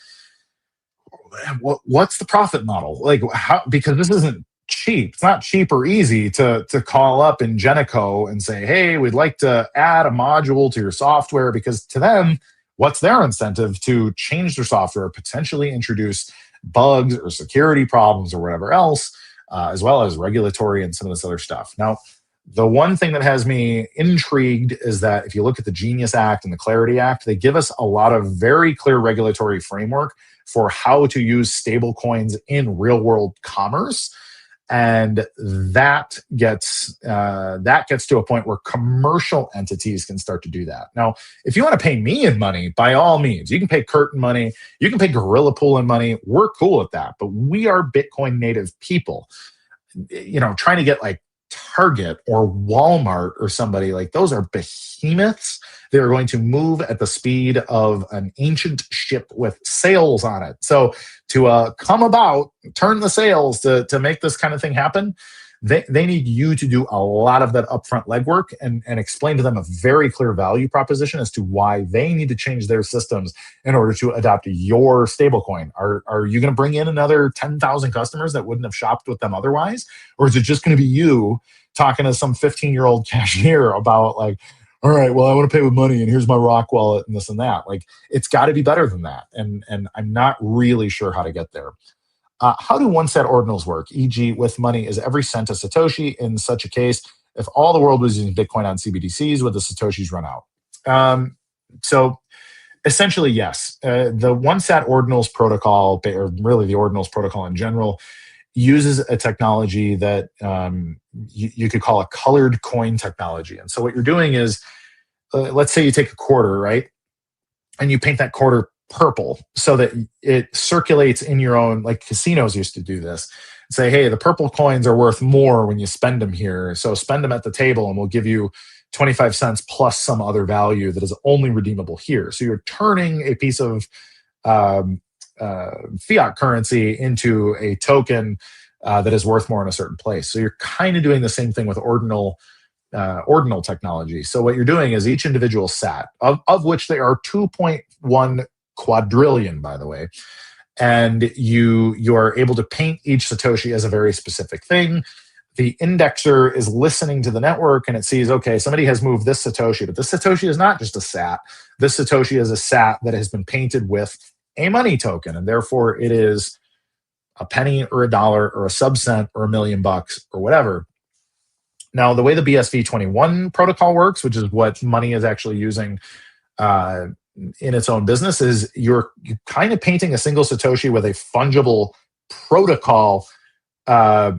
what's the profit model? Like, how? Because this isn't cheap. It's not cheap or easy to call up in Ingenico and say, hey, we'd like to add a module to your software, because to them, what's their incentive to change their software, potentially introduce bugs or security problems or whatever else, as well as regulatory and some of this other stuff. Now, the one thing that has me intrigued is that if you look at the Genius Act and the Clarity Act, they give us a lot of very clear regulatory framework for how to use stable coins in real world commerce. And that gets to a point where commercial entities can start to do that. Now, if you want to pay me in money, by all means, you can pay Kurt in money, you can pay Gorilla Pool in money. We're cool with that. But we are Bitcoin native people. Trying to get like Target or Walmart or somebody, like, those are behemoths. They're going to move at the speed of an ancient ship with sails on it. So to turn the sails to make this kind of thing happen, they need you to do a lot of that upfront legwork and explain to them a very clear value proposition as to why they need to change their systems in order to adopt your stablecoin. Are you going to bring in another 10,000 customers that wouldn't have shopped with them otherwise? Or is it just going to be you talking to some 15-year-old cashier about, like, all right, well, I want to pay with money and here's my Rock wallet and this and that? Like, it's got to be better than that. And I'm not really sure how to get there. How do one-set ordinals work? E.g., with money, is every cent a Satoshi? In such a case, if all the world was using Bitcoin on CBDCs, would the Satoshis run out? So essentially, yes. The one-set ordinals protocol, or really the ordinals protocol in general, uses a technology that you could call a colored coin technology. And so what you're doing is, let's say you take a quarter, right? And you paint that quarter purple so that it circulates in your own, like casinos used to do this. Say, hey, the purple coins are worth more when you spend them here. So spend them at the table and we'll give you 25 cents plus some other value that is only redeemable here. So you're turning a piece of fiat currency into a token that is worth more in a certain place. So you're kind of doing the same thing with ordinal technology. So what you're doing is each individual sat, of which there are 2.1 quadrillion, by the way, and you are able to paint each Satoshi as a very specific thing. The indexer is listening to the network and it sees, okay, somebody has moved this Satoshi, but this Satoshi is not just a sat. This Satoshi is a sat that has been painted with a money token, and therefore it is a penny or a dollar or a sub-cent or $1 million or whatever. Now, the way the BSV21 protocol works, which is what money is actually using in its own business, is you're kind of painting a single Satoshi with a fungible protocol, a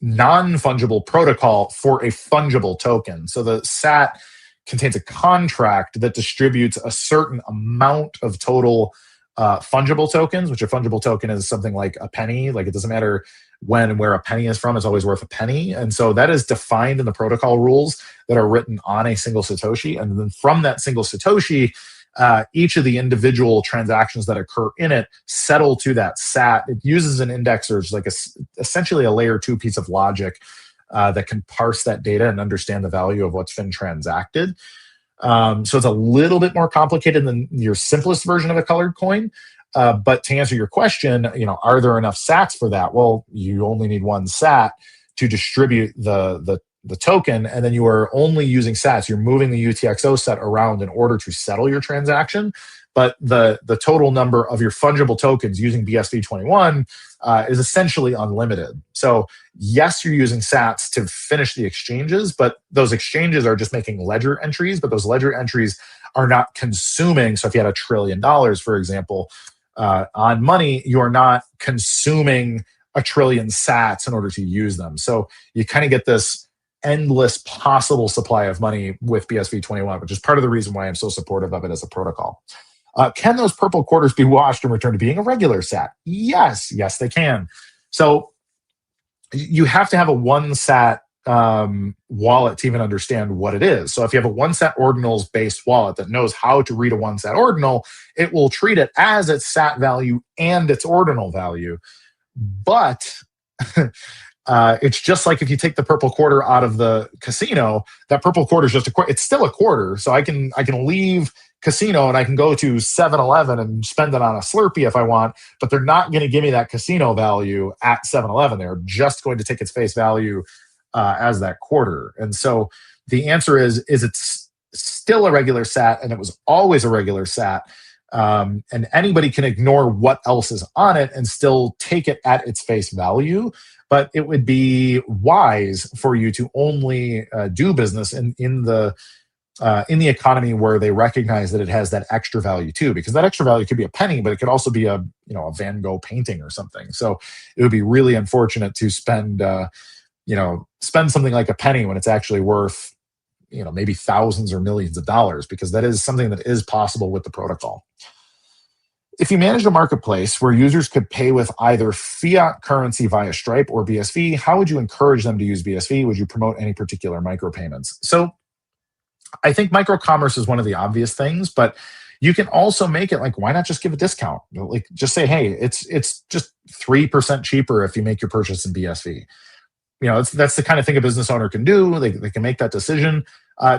non-fungible protocol for a fungible token. So the SAT contains a contract that distributes a certain amount of total fungible tokens, which a fungible token is something like a penny. Like, it doesn't matter when and where a penny is from, it's always worth a penny. And so that is defined in the protocol rules that are written on a single Satoshi. And then from that single Satoshi, each of the individual transactions that occur in it settle to that SAT. It uses an indexer, which is like essentially a layer 2 piece of logic that can parse that data and understand the value of what's been transacted. So it's a little bit more complicated than your simplest version of a colored coin. But to answer your question, are there enough sats for that? Well, you only need one sat to distribute the token, and then you are only using sats. You're moving the UTXO set around in order to settle your transaction. But the total number of your fungible tokens using BSV21 is essentially unlimited. So yes, you're using sats to finish the exchanges, but those exchanges are just making ledger entries, but those ledger entries are not consuming. So if you had $1 trillion, for example, on money, you're not consuming 1 trillion sats in order to use them. So you kind of get this endless possible supply of money with BSV21, which is part of the reason why I'm so supportive of it as a protocol. Can those purple quarters be washed and return to being a regular sat? Yes, they can. So you have to have a one sat wallet to even understand what it is. So if you have a one sat ordinals based wallet that knows how to read a one sat ordinal, it will treat it as its sat value and its ordinal value. But it's just like if you take the purple quarter out of the casino, that purple quarter is just a quarter. It's still a quarter. So I can leave casino and I can go to 7-Eleven and spend it on a Slurpee if I want, but they're not going to give me that casino value at 7-Eleven. They're just going to take its face value as that quarter. And so the answer is it's still a regular sat, and it was always a regular sat. And anybody can ignore what else is on it and still take it at its face value. But it would be wise for you to only do business in the economy where they recognize that it has that extra value too, because that extra value could be a penny, but it could also be a Van Gogh painting or something. So it would be really unfortunate to spend something like a penny when it's actually worth maybe thousands or millions of dollars, because that is something that is possible with the protocol. If you managed a marketplace where users could pay with either fiat currency via Stripe or BSV, how would you encourage them to use BSV? Would you promote any particular micropayments? So I think microcommerce is one of the obvious things, but you can also make it like, why not just give a discount? Like, just say, hey, it's just 3% cheaper if you make your purchase in BSV. That's the kind of thing a business owner can do. They can make that decision.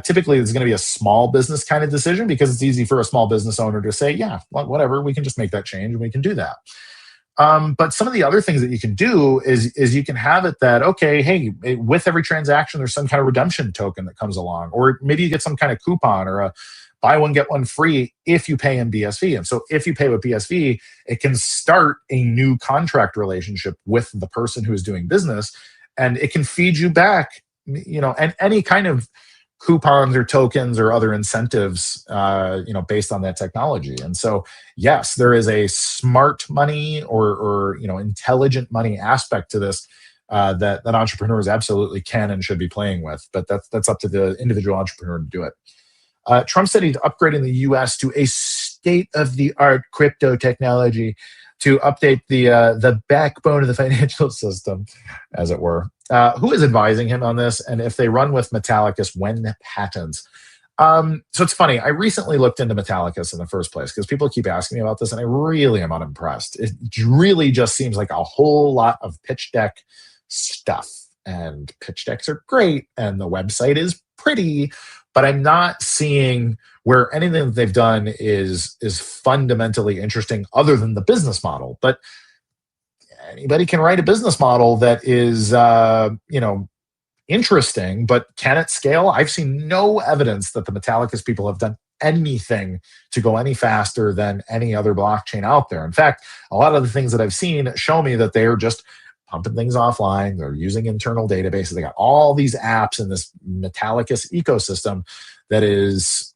Typically, it's going to be a small business kind of decision, because it's easy for a small business owner to say, yeah, well, whatever, we can just make that change and we can do that. But some of the other things that you can do is you can have it that, okay, hey, with every transaction, there's some kind of redemption token that comes along, or maybe you get some kind of coupon or a buy one, get one free if you pay in BSV. And so if you pay with BSV, it can start a new contract relationship with the person who is doing business, and it can feed you back, and any kind of coupons or tokens or other incentives, based on that technology. And so, yes, there is a smart money or intelligent money aspect to this that entrepreneurs absolutely can and should be playing with. But that's up to the individual entrepreneur to do it. Trump said he's upgrading the U.S. to a state-of-the-art crypto technology to update the backbone of the financial system, as it were. Who is advising him on this? And if they run with Metallicus, when patents? So it's funny. I recently looked into Metallicus in the first place because people keep asking me about this, and I really am unimpressed. It really just seems like a whole lot of pitch deck stuff. And pitch decks are great, and the website is pretty, but I'm not seeing where anything that they've done is fundamentally interesting other than the business model. But anybody can write a business model that is, interesting, but can it scale? I've seen no evidence that the Metallicus people have done anything to go any faster than any other blockchain out there. In fact, a lot of the things that I've seen show me that they're just pumping things offline. They're using internal databases. They got all these apps in this Metallicus ecosystem that is,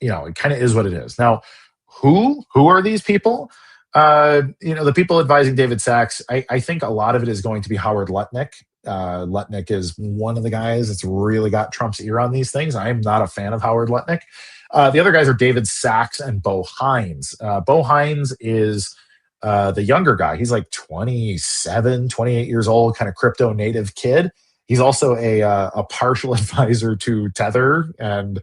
it kind of is what it is. Now, who are these people? The people advising David Sachs, I think a lot of it is going to be Howard Lutnick. Lutnick is one of the guys that's really got Trump's ear on these things. I am not a fan of Howard Lutnick. The other guys are David Sachs and Bo Hines. Bo Hines is the younger guy. He's like 27, 28 years old, kind of crypto native kid. He's also a partial advisor to Tether, and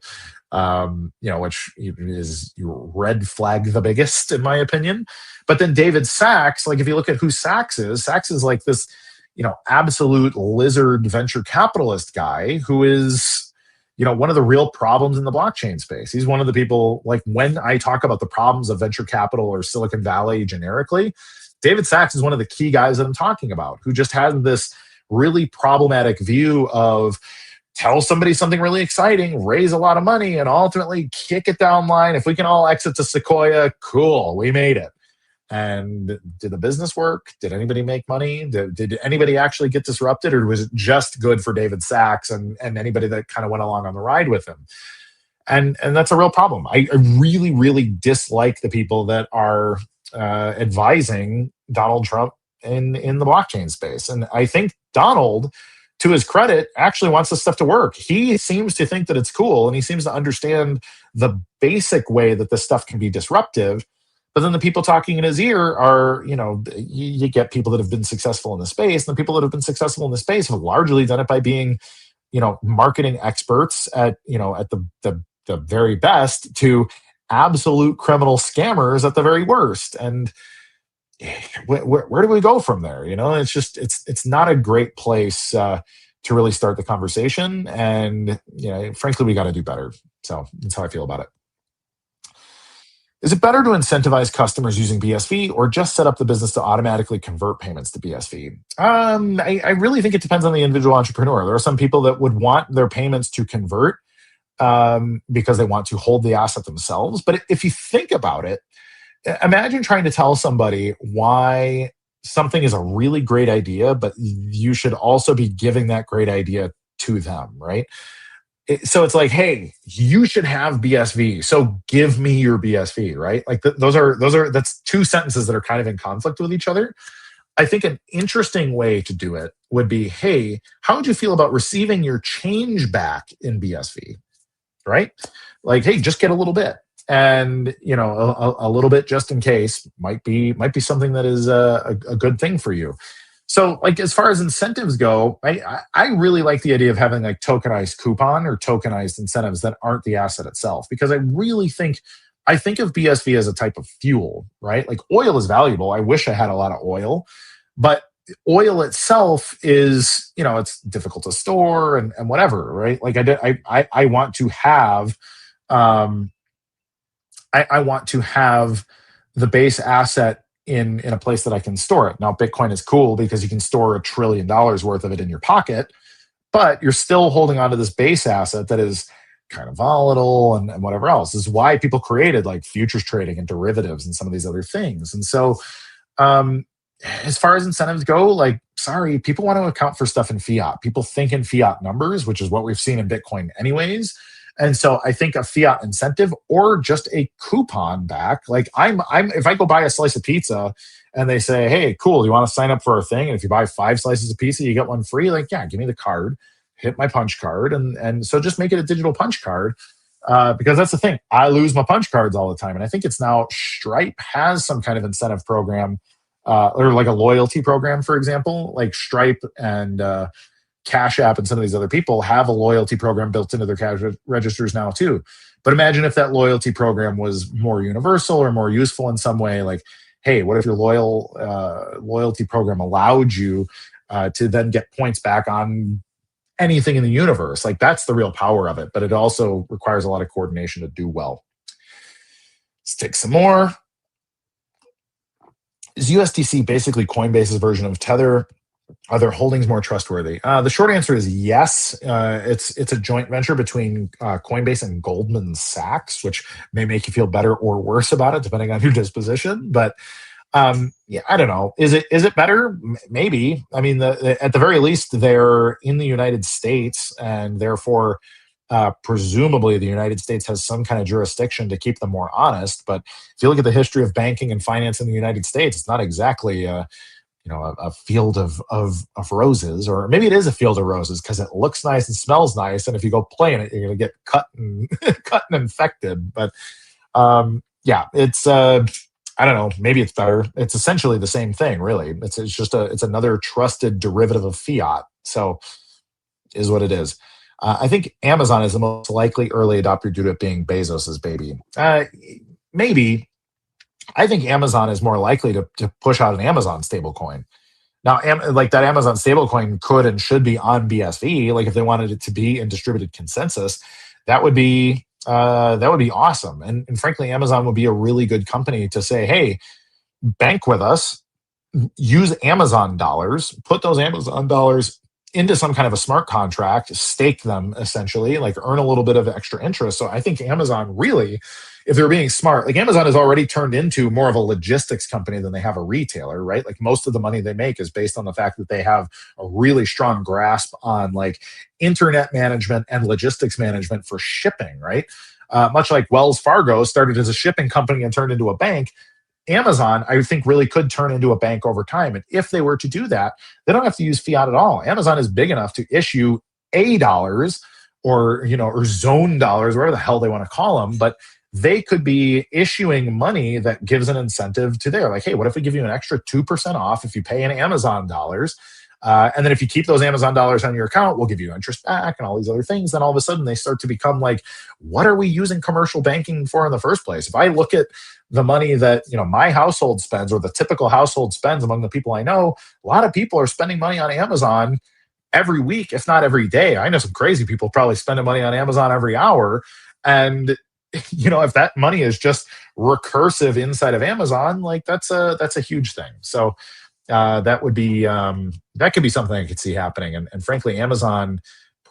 which is red flag the biggest in my opinion. But then David Sachs, like if you look at who Sachs is like this, absolute lizard venture capitalist guy who is, one of the real problems in the blockchain space. He's one of the people, like when I talk about the problems of venture capital or Silicon Valley generically, David Sachs is one of the key guys that I'm talking about, who just has this really problematic view of tell somebody something really exciting, raise a lot of money, and ultimately kick it down line. If we can all exit to Sequoia, cool, we made it. And did the business work? Did anybody make money? Did anybody actually get disrupted? Or was it just good for David Sachs and anybody that kind of went along on the ride with him? And that's a real problem. I really, really dislike the people that are advising Donald Trump in the blockchain space. And I think Donald, to his credit, actually wants this stuff to work. He seems to think that it's cool, and he seems to understand the basic way that this stuff can be disruptive. But then the people talking in his ear are, you get people that have been successful in the space, and the people that have been successful in the space have largely done it by being, marketing experts at the very best to absolute criminal scammers at the very worst. And where do we go from there? It's just it's not a great place to really start the conversation. And frankly, we got to do better. So that's how I feel about it. Is it better to incentivize customers using BSV or just set up the business to automatically convert payments to BSV? I really think it depends on the individual entrepreneur. There are some people that would want their payments to convert because they want to hold the asset themselves. But if you think about it, imagine trying to tell somebody why something is a really great idea, but you should also be giving that great idea to them, right? So it's like, hey, you should have BSV, so give me your BSV, right? Like that's two sentences that are kind of in conflict with each other. I think an interesting way to do it would be, hey, how would you feel about receiving your change back in BSV, right? Like, hey, just get a little bit. And a little bit just in case might be something that is a good thing for you. So like as far as incentives go, I really like the idea of having like tokenized coupon or tokenized incentives that aren't the asset itself, because I think of BSV as a type of fuel, right? Like oil is valuable. I wish I had a lot of oil, but oil itself is, it's difficult to store and whatever, right? Like I want to have I want to have the base asset in a place that I can store it. Now, Bitcoin is cool because you can store $1 trillion worth of it in your pocket, but you're still holding on to this base asset that is kind of volatile and whatever else. This is why people created like futures trading and derivatives and some of these other things. And so as far as incentives go, like, sorry, people want to account for stuff in fiat. People think in fiat numbers, which is what we've seen in Bitcoin anyways. And so I think a fiat incentive or just a coupon back, like if I go buy a slice of pizza and they say, hey, cool, you want to sign up for our thing? And if you buy 5 slices of pizza, you get one free. Like, yeah, give me the card, hit my punch card. And so just make it a digital punch card because that's the thing. I lose my punch cards all the time. And I think it's now Stripe has some kind of incentive program or like a loyalty program, for example, like Stripe and Cash App and some of these other people have a loyalty program built into their cash registers now too. But imagine if that loyalty program was more universal or more useful in some way. Like, hey, what if your loyalty program allowed you to then get points back on anything in the universe? Like, that's the real power of it. But it also requires a lot of coordination to do well. Let's take some more. Is USDC basically Coinbase's version of Tether? Are their holdings more trustworthy? The short answer is yes. It's a joint venture between Coinbase and Goldman Sachs, which may make you feel better or worse about it, depending on your disposition. But yeah, I don't know. Is it better? Maybe. I mean, at the very least, they're in the United States, and therefore, presumably, the United States has some kind of jurisdiction to keep them more honest. But if you look at the history of banking and finance in the United States, it's not exactly a field of roses, or maybe it is a field of roses because it looks nice and smells nice. And if you go play in it, you're going to get cut and infected. But yeah, it's I don't know. Maybe it's better. It's essentially the same thing, really. It's just it's another trusted derivative of fiat. So is what it is. I think Amazon is the most likely early adopter due to it being Bezos's baby. Maybe. I think Amazon is more likely to push out an Amazon stablecoin. Now, like that Amazon stablecoin could and should be on BSV. Like if they wanted it to be in distributed consensus, that would be awesome. And frankly, Amazon would be a really good company to say, hey, bank with us, use Amazon dollars, put those Amazon dollars into some kind of a smart contract, stake them essentially, like earn a little bit of extra interest. So I think Amazon really, if they're being smart, like Amazon has already turned into more of a logistics company than they have a retailer, right? Like most of the money they make is based on the fact that they have a really strong grasp on like internet management and logistics management for shipping, right? Much like Wells Fargo started as a shipping company and turned into a bank, Amazon, I think, really could turn into a bank over time. And if they were to do that, they don't have to use fiat at all. Amazon is big enough to issue A dollars or zone dollars, whatever the hell they want to call them. But they could be issuing money that gives an incentive to there. Like, hey, what if we give you an extra 2% off if you pay in Amazon dollars? And then if you keep those Amazon dollars on your account, we'll give you interest back and all these other things. Then all of a sudden they start to become like, what are we using commercial banking for in the first place? If I look at the money that my household spends, or the typical household spends among the people I know, a lot of people are spending money on Amazon every week, if not every day. I know some crazy people probably spending money on Amazon every hour. And if that money is just recursive inside of Amazon, like that's a huge thing. So that would be that could be something I could see happening. And frankly, Amazon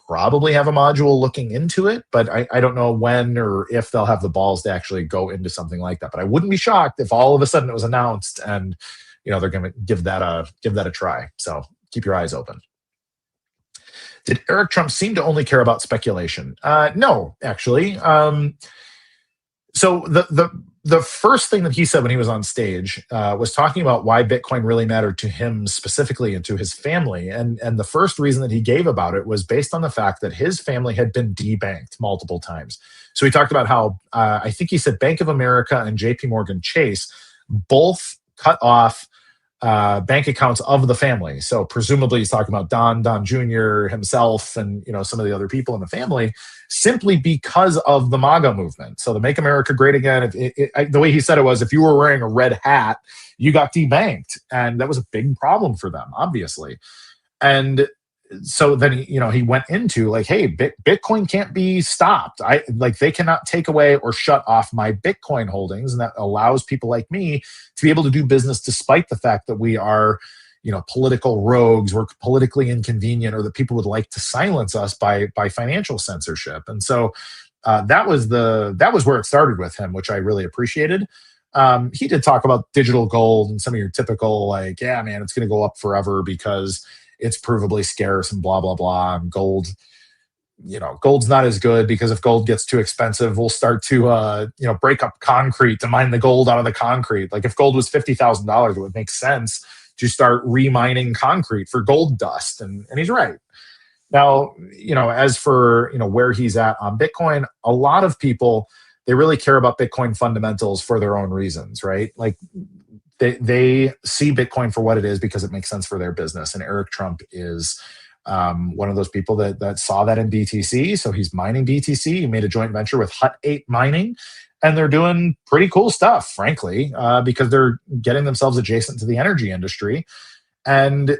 probably have a module looking into it, but I don't know when or if they'll have the balls to actually go into something like that. But I wouldn't be shocked if all of a sudden it was announced and they're going to give that a try. So keep your eyes open. Did Eric Trump seem to only care about speculation? No, actually. So the first thing that he said when he was on stage was talking about why Bitcoin really mattered to him specifically and to his family. And the first reason that he gave about it was based on the fact that his family had been debanked multiple times. So he talked about how, I think he said Bank of America and JP Morgan Chase both cut off bank accounts of the family. So presumably he's talking about Don Jr. himself and some of the other people in the family, simply because of the MAGA movement. So the Make America Great Again, the way he said it was, if you were wearing a red hat, you got debanked. And that was a big problem for them, obviously. And so then he went into like, hey, Bitcoin can't be stopped. They cannot take away or shut off my Bitcoin holdings, and that allows people like me to be able to do business despite the fact that we are political rogues, we're politically inconvenient, or that people would like to silence us by financial censorship. And so that was where it started with him, which I really appreciated. He did talk about digital gold and some of your typical like, yeah, man, it's going to go up forever because it's provably scarce and blah, blah, blah. And gold's not as good because if gold gets too expensive, we'll start to, break up concrete to mine the gold out of the concrete. Like if gold was $50,000, it would make sense to start remining concrete for gold dust. And he's right. Now, as for, where he's at on Bitcoin, a lot of people, they really care about Bitcoin fundamentals for their own reasons, right? Like, they see Bitcoin for what it is because it makes sense for their business. And Eric Trump is one of those people that saw that in BTC. So he's mining BTC. He made a joint venture with Hut 8 Mining. And they're doing pretty cool stuff, frankly, because they're getting themselves adjacent to the energy industry. And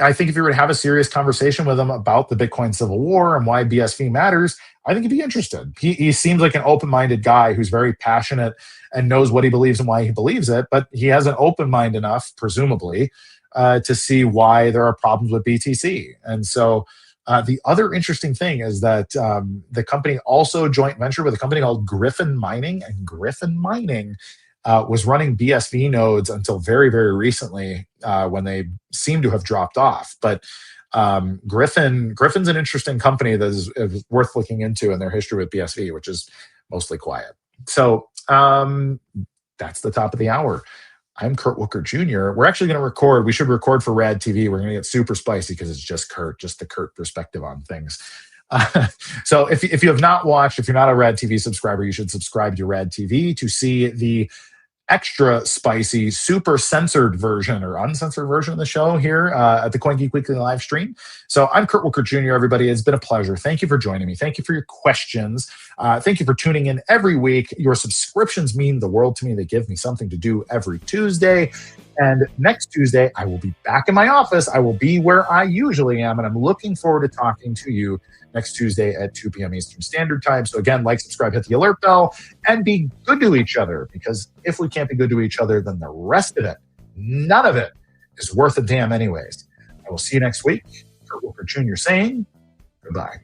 I think if you were to have a serious conversation with him about the Bitcoin Civil War and why BSV matters, I think he'd be interested. He seems like an open-minded guy who's very passionate and knows what he believes and why he believes it, but he has an open mind enough, presumably, to see why there are problems with BTC. And so the other interesting thing is that the company also joint ventured with a company called Griffin Mining, and Griffin Mining was running BSV nodes until very, very recently when they seem to have dropped off. But Griffin's an interesting company that is worth looking into in their history with BSV, which is mostly quiet. So that's the top of the hour. I'm Kurt Wuckert Jr. We're actually going to record. We should record for Rad TV. We're going to get super spicy because it's just the Kurt perspective on things. So if you have not watched, if you're not a Rad TV subscriber, you should subscribe to Rad TV to see the extra spicy, super censored version or uncensored version of the show here at the CoinGeek Weekly live stream. So I'm Kurt Wuckert Jr. Everybody, it's been a pleasure. Thank you for joining me. Thank you for your questions. Thank you for tuning in every week. Your subscriptions mean the world to me. They give me something to do every Tuesday. And next Tuesday, I will be back in my office. I will be where I usually am. And I'm looking forward to talking to you next Tuesday at 2 p.m. Eastern Standard Time. So again, like, subscribe, hit the alert bell, and be good to each other. Because if we can't be good to each other, then the rest of it, none of it, is worth a damn anyways. I will see you next week. Kurt Wuckert Jr. saying goodbye.